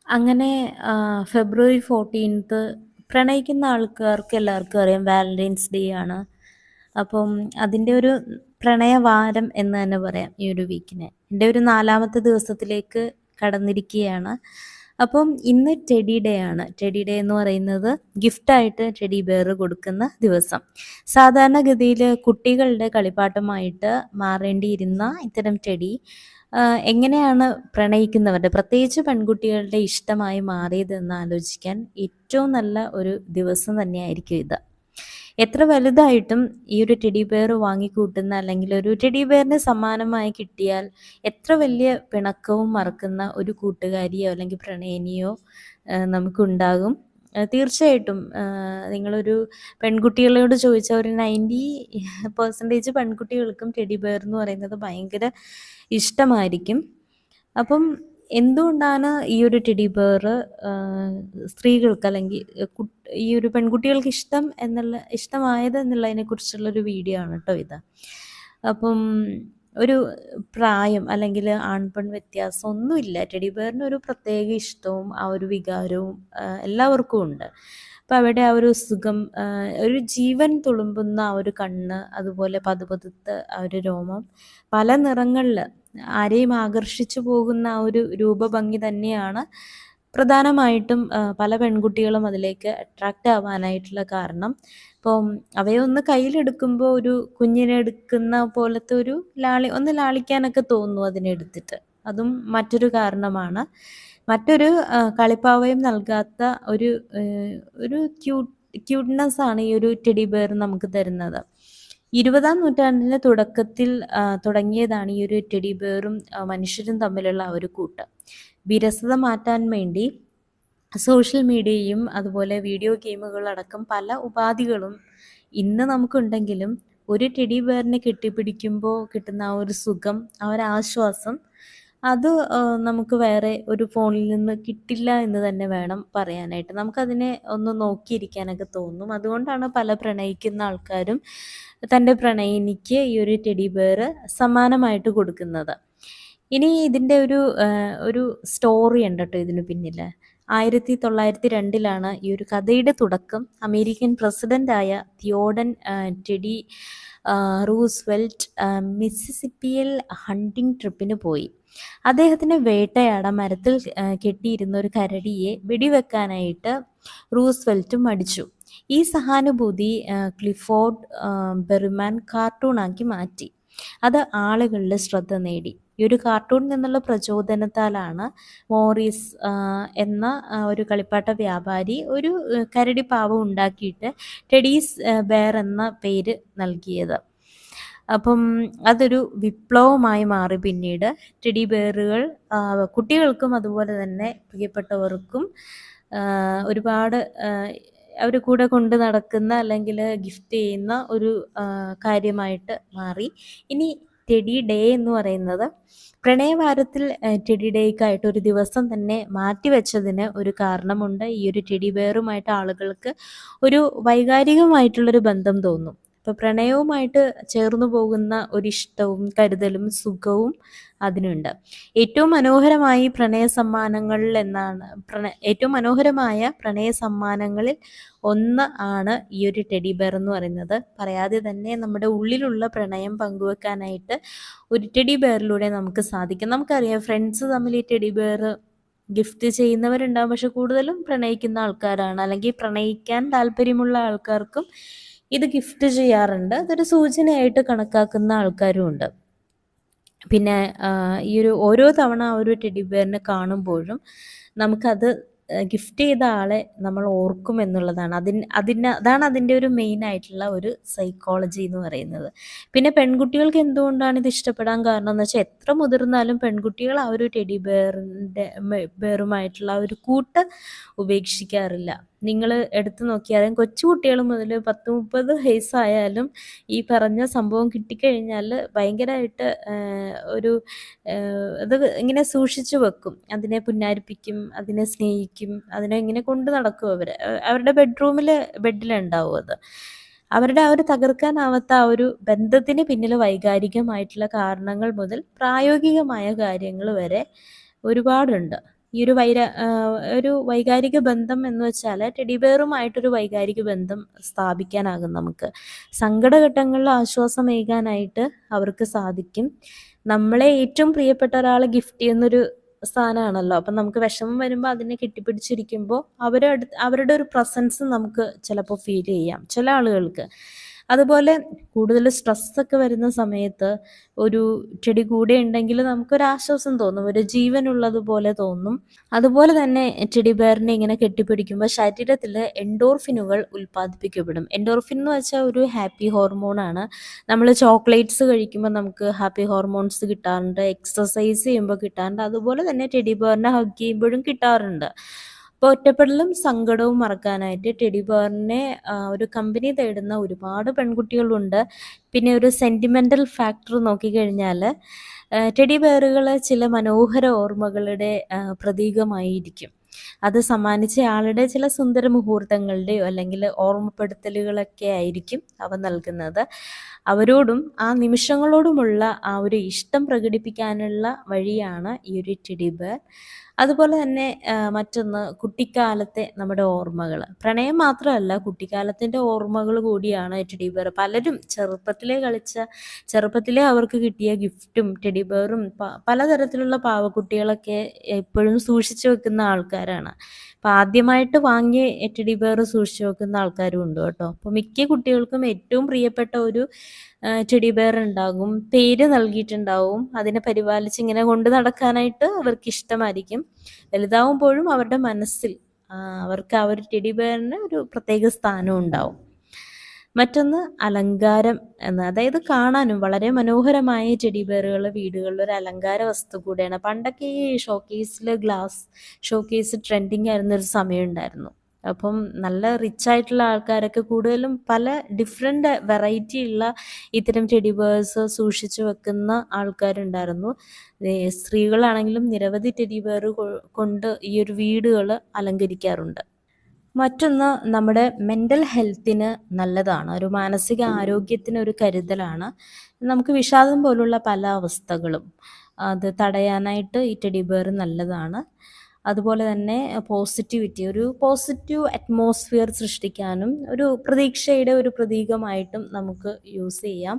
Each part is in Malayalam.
അങ്ങനെ ഫെബ്രുവരി 14th പ്രണയിക്കുന്ന ആൾക്കാർക്ക് എല്ലാവർക്കും അറിയാം വാലന്റൈൻസ് ഡേ ആണ്. അപ്പം അതിൻ്റെ ഒരു പ്രണയവാരം എന്ന് തന്നെ പറയാം ഈ ഒരു വീക്കിനെ. എൻ്റെ ഒരു 4ാമത്തെ ദിവസത്തിലേക്ക് കടന്നിരിക്കുകയാണ്. അപ്പം ഇന്ന് ടെഡി ഡേ ആണ്. ടെഡി ഡേ എന്ന് പറയുന്നത് ഗിഫ്റ്റായിട്ട് ടെഡി ബെയർ കൊടുക്കുന്ന ദിവസം. സാധാരണഗതിയിൽ കുട്ടികളുടെ കളിപ്പാട്ടമായിട്ട് മാറേണ്ടിയിരുന്ന ഇത്തരം ടെഡി എങ്ങനെയാണ് പ്രണയിക്കുന്നവരുടെ, പ്രത്യേകിച്ച് പെൺകുട്ടികളുടെ ഇഷ്ടമായി മാറിയതെന്ന് ആലോചിക്കാൻ ഏറ്റവും നല്ല ഒരു ദിവസം തന്നെയായിരിക്കും ഇത്. എത്ര വലുതായിട്ടും ഈ ഒരു ടെഡി ബെയർ വാങ്ങിക്കൂട്ടുന്ന, അല്ലെങ്കിൽ ഒരു ടെഡി ബെയറിന് സമ്മാനമായി കിട്ടിയാൽ എത്ര വലിയ പിണക്കവും മറക്കുന്ന ഒരു കൂട്ടുകാരിയോ അല്ലെങ്കിൽ പ്രണയിനിയോ നമുക്കുണ്ടാകും. തീർച്ചയായിട്ടും നിങ്ങളൊരു പെൺകുട്ടികളോട് ചോദിച്ചാൽ ഒരു 90% പെൺകുട്ടികൾക്കും ടെഡി ബെയർ എന്ന് പറയുന്നത് ഭയങ്കര ഇഷ്ടമായിരിക്കും. അപ്പം എന്തുകൊണ്ടാണ് ഈ ഒരു ടെഡി ബെയർ സ്ത്രീകൾക്ക് അല്ലെങ്കിൽ ഈ ഒരു പെൺകുട്ടികൾക്ക് ഇഷ്ടമായത് എന്നുള്ളതിനെ കുറിച്ചുള്ളൊരു വീഡിയോ ആണ് കേട്ടോ ഇത്. അപ്പം ഒരു പ്രായം അല്ലെങ്കിൽ ആൺപെൺ വ്യത്യാസം ഒന്നുമില്ല. ടെഡി ബെയറിന് ഒരു പ്രത്യേക ഇഷ്ടവും ആ ഒരു വികാരവും എല്ലാവർക്കും ഉണ്ട്. അപ്പം അവിടെ ആ ഒരു സുഖം, ഒരു ജീവൻ തുളുമ്പുന്ന ആ ഒരു കണ്ണ്, അതുപോലെ പതുപതുത്ത് ആ ഒരു രോമം, പല നിറങ്ങളിൽ ആരെയും ആകർഷിച്ചു പോകുന്ന ആ ഒരു രൂപഭംഗി തന്നെയാണ് പ്രധാനമായിട്ടും പല പെൺകുട്ടികളും അതിലേക്ക് അട്രാക്റ്റ് ആവാനായിട്ടുള്ള കാരണം. ഇപ്പം അവയൊന്ന് കയ്യിലെടുക്കുമ്പോൾ ഒരു കുഞ്ഞിനെ എടുക്കുന്ന പോലത്തെ ഒരു ഒന്ന് ലാളിക്കാനൊക്കെ തോന്നുന്നു അതിനെടുത്തിട്ട്. അതും മറ്റൊരു കാരണമാണ്. മറ്റൊരു കളിപ്പാവയും നൽകാത്ത ഒരു ക്യൂട്ട്നെസ് ആണ് ഈ ഒരു ടെഡി ബെയർ നമുക്ക് തരുന്നത്. 20ാം നൂറ്റാണ്ടിൻ്റെ തുടക്കത്തിൽ തുടങ്ങിയതാണ് ഈ ഒരു ടെഡി ബെയറും മനുഷ്യരും തമ്മിലുള്ള ഒരു കൂട്ട്. വിരസത മാറ്റാൻ വേണ്ടി സോഷ്യൽ മീഡിയയും അതുപോലെ വീഡിയോ ഗെയിമുകളടക്കം പല ഉപാധികളും ഇന്ന് നമുക്കുണ്ടെങ്കിലും ഒരു ടെഡി ബെയറിനെ കെട്ടിപ്പിടിക്കുമ്പോൾ കിട്ടുന്ന ആ ഒരു സുഖം, ആ ഒരു ആശ്വാസം, അത് നമുക്ക് വേറെ ഒരു ഫോണിൽ നിന്ന് കിട്ടില്ല എന്ന് തന്നെ വേണം പറയാനായിട്ട്. നമുക്കതിനെ ഒന്ന് നോക്കിയിരിക്കാനൊക്കെ തോന്നും. അതുകൊണ്ടാണ് പല പ്രണയിക്കുന്ന ആൾക്കാരും തൻ്റെ പ്രണയിനിക്ക് ഈ ഒരു ടെഡി ബെയർ സമ്മാനമായിട്ട് കൊടുക്കുന്നത്. ഇനി ഇതിൻ്റെ ഒരു സ്റ്റോറി ഉണ്ട് കേട്ടോ ഇതിന് പിന്നിൽ. 1902 ഈ ഒരു കഥയുടെ തുടക്കം. അമേരിക്കൻ പ്രസിഡൻ്റായ തിയോഡർ ടെഡി റൂസ്വെൽറ്റ് മിസിസിപ്പിയിൽ ഹണ്ടിങ് ട്രിപ്പിന് പോയി. അദ്ദേഹത്തിന് വേട്ടയാടാൻ മരത്തിൽ കെട്ടിയിരുന്ന ഒരു കരടിയെ വെടിവെക്കാനായിട്ട് റൂസ്വെൽറ്റ് മടിച്ചു. ഈ സഹാനുഭൂതി ക്ലിഫോർഡ് ബെർമാൻ കാർട്ടൂണാക്കി മാറ്റി. അത് ആളുകളുടെ ശ്രദ്ധ നേടി. ഈ ഒരു കാർട്ടൂണിൽ നിന്നുള്ള പ്രചോദനത്താലാണ് മോറിസ് എന്ന ഒരു കളിപ്പാട്ട വ്യാപാരി ഒരു കരടി പാവം ഉണ്ടാക്കിയിട്ട് ടെഡീസ് ബെയർ എന്ന പേര് നൽകിയത്. അപ്പം അതൊരു വിപ്ലവമായി മാറി. പിന്നീട് ടെഡി ബെയറുകൾ കുട്ടികൾക്കും അതുപോലെ തന്നെ പ്രിയപ്പെട്ടവർക്കും ഒരുപാട് അവർ കൂടെ കൊണ്ട് നടക്കുന്ന അല്ലെങ്കിൽ ഗിഫ്റ്റ് ചെയ്യുന്ന ഒരു കാര്യമായിട്ട് മാറി. ഇനി ടെഡി ഡേ എന്ന് പറയുന്നത് പ്രണയവാരത്തിൽ ടെഡി ഡേക്കായിട്ട് ഒരു ദിവസം തന്നെ മാറ്റിവെച്ചതിന് ഒരു കാരണമുണ്ട്. ഈ ഒരു ടെഡി ബെയറുമായിട്ട് ആളുകൾക്ക് ഒരു വൈകാരികമായിട്ടുള്ളൊരു ബന്ധം തോന്നും. ഇപ്പോൾ പ്രണയവുമായിട്ട് ചേർന്നു പോകുന്ന ഒരിഷ്ടവും കരുതലും സുഖവും അതിനുണ്ട്. ഏറ്റവും മനോഹരമായ പ്രണയ സമ്മാനങ്ങളിൽ ഒന്ന് ആണ് ഈ ഒരു ടെഡി ബെയർ എന്ന് പറയുന്നത്. പറയാതെ തന്നെ നമ്മുടെ ഉള്ളിലുള്ള പ്രണയം പങ്കുവെക്കാനായിട്ട് ഒരു ടെഡി ബെയറിലൂടെ നമുക്ക് സാധിക്കും. നമുക്കറിയാം, ഫ്രണ്ട്സ് തമ്മിൽ ഈ ടെഡി ബെയർ ഗിഫ്റ്റ് ചെയ്യുന്നവരുണ്ടാകും, പക്ഷെ കൂടുതലും പ്രണയിക്കുന്ന ആൾക്കാരാണ്, അല്ലെങ്കിൽ പ്രണയിക്കാൻ താല്പര്യമുള്ള ആൾക്കാർക്കും ഇത് ഗിഫ്റ്റ് ചെയ്യാറുണ്ട്. അതൊരു സൂചനയായിട്ട് കണക്കാക്കുന്ന ആൾക്കാരും ഉണ്ട്. പിന്നെ ഈ ഓരോ തവണ ആ ഒരു ടെഡി ബെയറിനെ കാണുമ്പോഴും നമുക്കത് ഗിഫ്റ്റ് ചെയ്ത ആളെ നമ്മൾ ഓർക്കും എന്നുള്ളതാണ്. അതാണ് അതിൻ്റെ ഒരു മെയിൻ ആയിട്ടുള്ള ഒരു സൈക്കോളജി എന്ന് പറയുന്നത്. പിന്നെ പെൺകുട്ടികൾക്ക് എന്തുകൊണ്ടാണ് ഇത് ഇഷ്ടപ്പെടാൻ കാരണം എന്ന് വെച്ചാൽ, എത്ര മുതിർന്നാലും പെൺകുട്ടികൾ ആ ഒരു ടെഡി ബെയറുമായിട്ടുള്ള ആ ഒരു കൂട്ട് ഉപേക്ഷിക്കാറില്ല. നിങ്ങൾ എടുത്തു നോക്കിയാലും കൊച്ചുകുട്ടികൾ മുതൽ 10-30 വയസ്സായാലും ഈ പറഞ്ഞ സംഭവം കിട്ടിക്കഴിഞ്ഞാൽ ഭയങ്കരമായിട്ട് അത് ഇങ്ങനെ സൂക്ഷിച്ചു വെക്കും. അതിനെ പുന്നാരിപ്പിക്കും, അതിനെ സ്നേഹിക്കും, അതിനെ ഇങ്ങനെ കൊണ്ട് നടക്കും. അവരുടെ ബെഡിലുണ്ടാവും അത്. അവരുടെ ആ ഒരു തകർക്കാനാവാത്ത ആ ഒരു ബന്ധത്തിന് പിന്നിൽ വൈകാരികമായിട്ടുള്ള കാരണങ്ങൾ മുതൽ പ്രായോഗികമായ കാര്യങ്ങൾ വരെ ഒരുപാടുണ്ട്. ഈ ഒരു വൈകാരിക ബന്ധം എന്ന് വെച്ചാൽ ടെഡി ബെയറുമായിട്ടൊരു വൈകാരിക ബന്ധം സ്ഥാപിക്കാനാകും നമുക്ക്. സങ്കടഘട്ടങ്ങളിൽ ആശ്വാസമേകാനായിട്ട് അവർക്ക് സാധിക്കും. നമ്മളെ ഏറ്റവും പ്രിയപ്പെട്ട ഒരാളെ ഗിഫ്റ്റ് ചെയ്യുന്നൊരു സാധനമാണല്ലോ. അപ്പം നമുക്ക് വിഷമം വരുമ്പോൾ അതിനെ കെട്ടിപ്പിടിച്ചിരിക്കുമ്പോൾ അവരുടെ ഒരു പ്രസൻസ് നമുക്ക് ചിലപ്പോൾ ഫീൽ ചെയ്യാം ചില ആളുകൾക്ക്. അതുപോലെ കൂടുതൽ സ്ട്രെസ്സൊക്കെ വരുന്ന സമയത്ത് ഒരു ടെഡി കൂടെ ഉണ്ടെങ്കിൽ നമുക്കൊരാശ്വാസം തോന്നും, ഒരു ജീവനുള്ളതുപോലെ തോന്നും. അതുപോലെ തന്നെ ടെഡി ബെയറിനെ ഇങ്ങനെ കെട്ടിപ്പിടിക്കുമ്പോൾ ശരീരത്തിൽ എൻഡോർഫിനുകൾ ഉൽപ്പാദിപ്പിക്കപ്പെടും. എൻഡോർഫിൻ എന്ന് വെച്ചാൽ ഒരു ഹാപ്പി ഹോർമോണാണ്. നമ്മൾ ചോക്ലേറ്റ്സ് കഴിക്കുമ്പോൾ നമുക്ക് ഹാപ്പി ഹോർമോൺസ് കിട്ടാറുണ്ട്, എക്സസൈസ് ചെയ്യുമ്പോൾ കിട്ടാറുണ്ട്. അതുപോലെ തന്നെ ടെഡി ബെയറിനെ ഹഗ് ചെയ്യുമ്പോഴും കിട്ടാറുണ്ട്. അപ്പോൾ ഒറ്റപ്പെടലും സങ്കടവും മറക്കാനായിട്ട് ടെഡി ബെയറിനെ ഒരു കമ്പനി തേടുന്ന ഒരുപാട് പെൺകുട്ടികളുണ്ട്. പിന്നെ ഒരു സെൻറ്റിമെൻ്റൽ ഫാക്ടർ നോക്കിക്കഴിഞ്ഞാൽ ടെഡി ബെയറുകൾ ചില മനോഹര ഓർമ്മകളുടെ പ്രതീകമായിരിക്കും. അത് സമ്മാനിച്ച ആളുടെ ചില സുന്ദര മുഹൂർത്തങ്ങളുടെയോ അല്ലെങ്കിൽ ഓർമ്മപ്പെടുത്തലുകളൊക്കെ ആയിരിക്കും അവ നൽകുന്നത്. അവരോടും ആ നിമിഷങ്ങളോടുമുള്ള ആ ഒരു ഇഷ്ടം പ്രകടിപ്പിക്കാനുള്ള വഴിയാണ് ഈ ഒരു ടെഡി ബെയർ. അതുപോലെ തന്നെ മറ്റൊന്ന് കുട്ടിക്കാലത്തെ നമ്മുടെ ഓർമ്മകൾ. പ്രണയം മാത്രമല്ല, കുട്ടിക്കാലത്തിൻ്റെ ഓർമ്മകൾ കൂടിയാണ് ടെഡി ബെയർ. പലരും ചെറുപ്പത്തിലേ അവർക്ക് കിട്ടിയ ഗിഫ്റ്റും ടെഡി ബെയറും പലതരത്തിലുള്ള പാവക്കുട്ടികളൊക്കെ എപ്പോഴും സൂക്ഷിച്ചു വെക്കുന്ന ആൾക്കാരാണ്. അപ്പം ആദ്യമായിട്ട് വാങ്ങിയ ടെഡി ബെയർ സൂക്ഷിച്ചു വെക്കുന്ന ആൾക്കാരും ഉണ്ട് കേട്ടോ. അപ്പോൾ മിക്ക കുട്ടികൾക്കും ഏറ്റവും പ്രിയപ്പെട്ട ഒരു ടെഡി ബെയർ ഉണ്ടാകും, പേര് നൽകിയിട്ടുണ്ടാവും. അതിനെ പരിപാലിച്ച് ഇങ്ങനെ കൊണ്ട് നടക്കാനായിട്ട് അവർക്ക് ഇഷ്ടമായിരിക്കും. വലുതാവുമ്പോഴും അവരുടെ മനസ്സിൽ അവർക്ക് ആ ഒരു ടെഡി ബെയറിന് ഒരു പ്രത്യേക സ്ഥാനം ഉണ്ടാവും. മറ്റൊന്ന് അലങ്കാരം അതായത് കാണാനും വളരെ മനോഹരമായ ടെഡി ബെയറുകൾ വീടുകളിൽ ഒരു അലങ്കാര വസ്തു കൂടെയാണ്. പണ്ടൊക്കെ ഈ ഗ്ലാസ് ഷോക്കേസ് ട്രെൻഡിങ് ആയിരുന്നൊരു സമയം ഉണ്ടായിരുന്നു. അപ്പം നല്ല റിച്ച് ആയിട്ടുള്ള ആൾക്കാരൊക്കെ കൂടുതലും പല ഡിഫറെൻ്റ് വെറൈറ്റി ഉള്ള ഇത്തരം ടെഡി ബെയർസ് സൂക്ഷിച്ചു വെക്കുന്ന ആൾക്കാരുണ്ടായിരുന്നു. സ്ത്രീകളാണെങ്കിലും നിരവധി ടെഡി ബെയർ കൊണ്ട് ഈ ഒരു വീടുകൾ അലങ്കരിക്കാറുണ്ട്. മറ്റൊന്ന് നമ്മുടെ മെൻ്റൽ ഹെൽത്തിന് നല്ലതാണ്, ഒരു മാനസിക ആരോഗ്യത്തിന് ഒരു കരുതലാണ്. നമുക്ക് വിഷാദം പോലുള്ള പല അവസ്ഥകളും അത് തടയാനായിട്ട് ഈ ടെഡി ബെയർ നല്ലതാണ്. അതുപോലെ തന്നെ ഒരു പോസിറ്റീവ് അറ്റ്മോസ്ഫിയർ സൃഷ്ടിക്കാനും ഒരു പ്രതീക്ഷയുടെ ഒരു പ്രതീകമായിട്ടും നമുക്ക് യൂസ് ചെയ്യാം.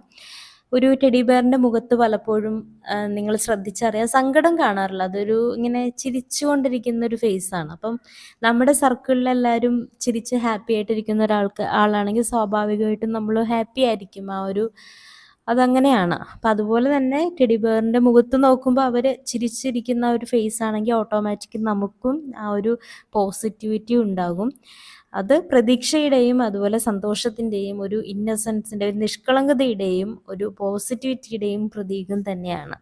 ഒരു ടെഡി ബെയറിൻ്റെ മുഖത്ത് പലപ്പോഴും നിങ്ങൾ ശ്രദ്ധിച്ചറിയാം സങ്കടം കാണാറില്ല. അതൊരു ഇങ്ങനെ ചിരിച്ചുകൊണ്ടിരിക്കുന്ന ഒരു ഫേസാണ്. അപ്പം നമ്മുടെ സർക്കിളിലെല്ലാവരും ചിരിച്ച് ഹാപ്പി ആയിട്ടിരിക്കുന്ന ആളാണെങ്കിൽ സ്വാഭാവികമായിട്ടും നമ്മൾ ഹാപ്പി ആയിരിക്കും. അതങ്ങനെയാണ്. അപ്പം അതുപോലെ തന്നെ ടെഡി ബെയറിൻ്റെ മുഖത്ത് നോക്കുമ്പോൾ അവർ ചിരിച്ചിരിക്കുന്ന ഒരു ഫേസ് ആണെങ്കിൽ ഓട്ടോമാറ്റിക് നമുക്കും ആ ഒരു പോസിറ്റിവിറ്റി ഉണ്ടാകും. അത് പ്രതീക്ഷയുടെയും അതുപോലെ സന്തോഷത്തിൻ്റെയും ഒരു ഇന്നസെൻസിൻ്റെ ഒരു നിഷ്കളങ്കതയുടെയും ഒരു പോസിറ്റിവിറ്റിയുടെയും പ്രതീകം തന്നെയാണ്.